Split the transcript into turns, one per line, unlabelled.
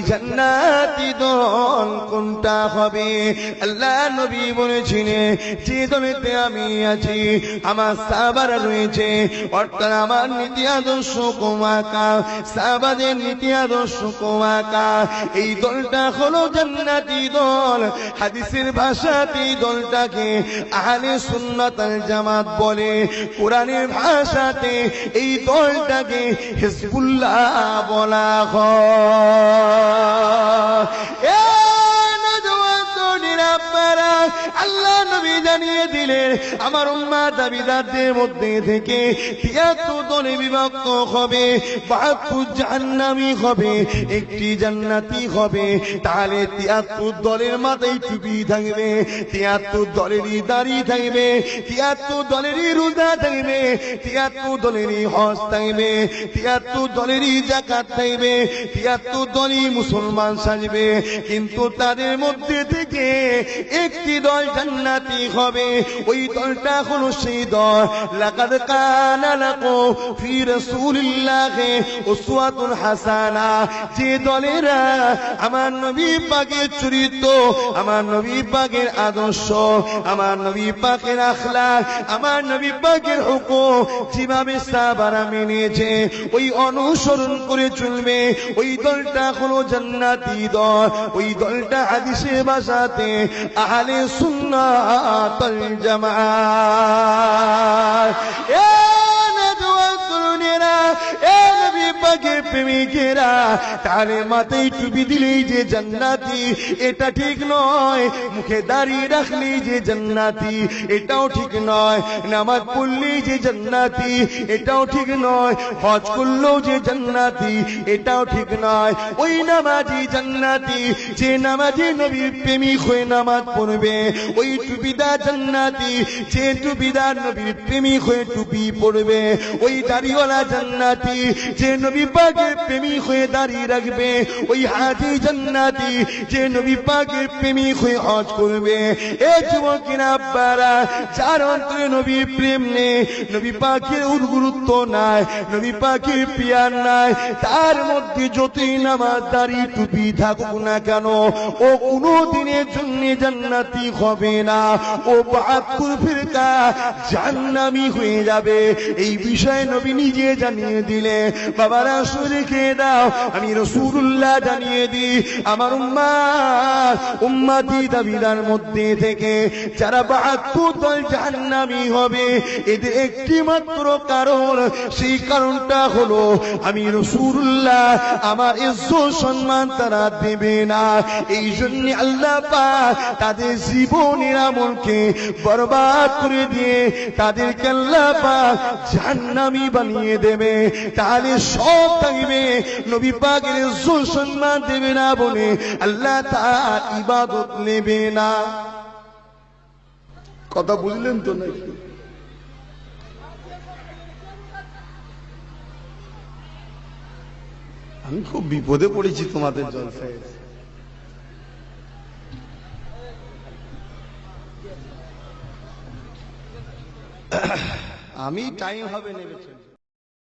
জান্নাতি দল কোনটা হবে? আল্লাহ নবী বলেছিলেন যে দলেতে আমি আছি, আমার সাহাবারা রয়েছে, অর্থাৎ আমার নীতি আদর্শ কোমাকা, সাহাবাদের নীতি আদর্শ কোমাকা, এই দলটা হলো জান্নাতি দল। হাদিসের ভাষাতে দলটাকে আহলে সুন্নাত ওয়াল জামাত বলে, কোরআনের ভাষাতে এই দলটাকে হিজবুল্লাহ বলা হয়। আল্লাহ নবী জানিয়ে দিলেন আমার উম্মাত দাবিদারদের মধ্যে থেকে ৭৩ দলে বিভক্ত হবে, ৭২ জাহান্নামী হবে, একটি জান্নাতি হবে। তাহলে ৭৩ দলের মাথায় টুপি থাকবে, ৭৩ দলেরই দাড়ি থাকবে, ৭৩ দলেরই রোজা থাকবে, ৭৩ দলেরই হজ থাকবে, ৭৩ দলেরই যাকাত থাকবে, ৭৩ দলই মুসলমান সাজবে। কিন্তু তাদের মধ্যে থেকে একটি দল জান্নাতি হবে, ওই দলটা হলো সেই দল লাকাদ কানা লাকুম ফি রাসূলিল্লাহি উসওয়াতুন হাসানা, যে দলেরা আমার নবী পাকের চরিত্র, আমার নবী পাকের আদর্শ, আমার নবী পাকের আখলাক, আমার নবী পাকের হুকুম যেভাবে সাহাবারা মেনেছে ওই অনুসরণ করে চলবে, ওই দলটা হলো জান্নাতি দল। ওই দলটা হাদিসের ভাষাতে আহলে সুন্নাত ওয়াল জামাত। এ নওজওয়ান তরুণেরা, এ নবী পাকের প্রেমিকেরা, তাহলে মাথায় টুপি দিলেই যে জান্নাতি এটা ঠিক নয়, মুখে দাড়ি রাখলেই যে জান্নাতি এটাও ঠিক নয়, নামাজ পড়লেই যে জান্নাতি এটাও ঠিক নয়, হজ করলেও যে জান্নাতি এটাও ঠিক নয়। ওই নামাজি জান্নাতি যে নামাজি নবীর প্রেমিক হয়ে নামাজ পড়বে, ওই টুপিদার জান্নাতি যে টুপিদার নবীর প্রেমিক হয়ে টুপি পড়বে, ওই দাড়িওয়ালা জান্নাতি যে নবী পাকের প্রেমিক হয়ে দাড়ি রাখবে, ওই হাজি জান্নাতি যে নবী পাকের প্রেমিক হয়ে হজ করবে। এ যুবকেরা আব্বারা, যার অন্তরে নবীর প্রেম নেই, নবী পাকের গুরুত্ব নাই, নবী পাকের পিয়ার নাই, তার মধ্যে যতই নামাজ দাড়ি টুপি থাকুক না কেন, ও কোনো দিনের জন্য জান্নাতি হবে না, ও ৭২ ফিরকা জাহান্নামী হয়ে যাবে। এই বিষয়ে নবী নিজে জানিয়ে দিলে। বাবারা শুনে খেয়ে দাও, আমি রাসূলুল্লাহ জানিয়ে দিই, আমার উম্মতি দাবিদার মধ্যে থেকে যারা ৭২ দল জাহান্নামী হবে, এদের একটি মাত্র কারণ, সেই কারণটা হলো আমি রাসূলুল্লাহ আমার ইজ্জত সম্মান তারা দেবে না। এই জন্য আল্লাহ পাক তাদের জীবনের আমলকে বরবাদ করে দিয়ে তাদেরকে আল্লাহ পাক জাহান্নামী বানিয়ে দেবে। তাহলে সব থাকবে, নবী পাকের ইজ্জত সম্মান দেবে না বলে আল্লাহ তার ইবাদত নেবে না। কথা বুঝলেন তো নাকি? আমি খুব বিপদে পড়েছি তোমাদের জলসায়। আমি টাইম হবে নেমেছি।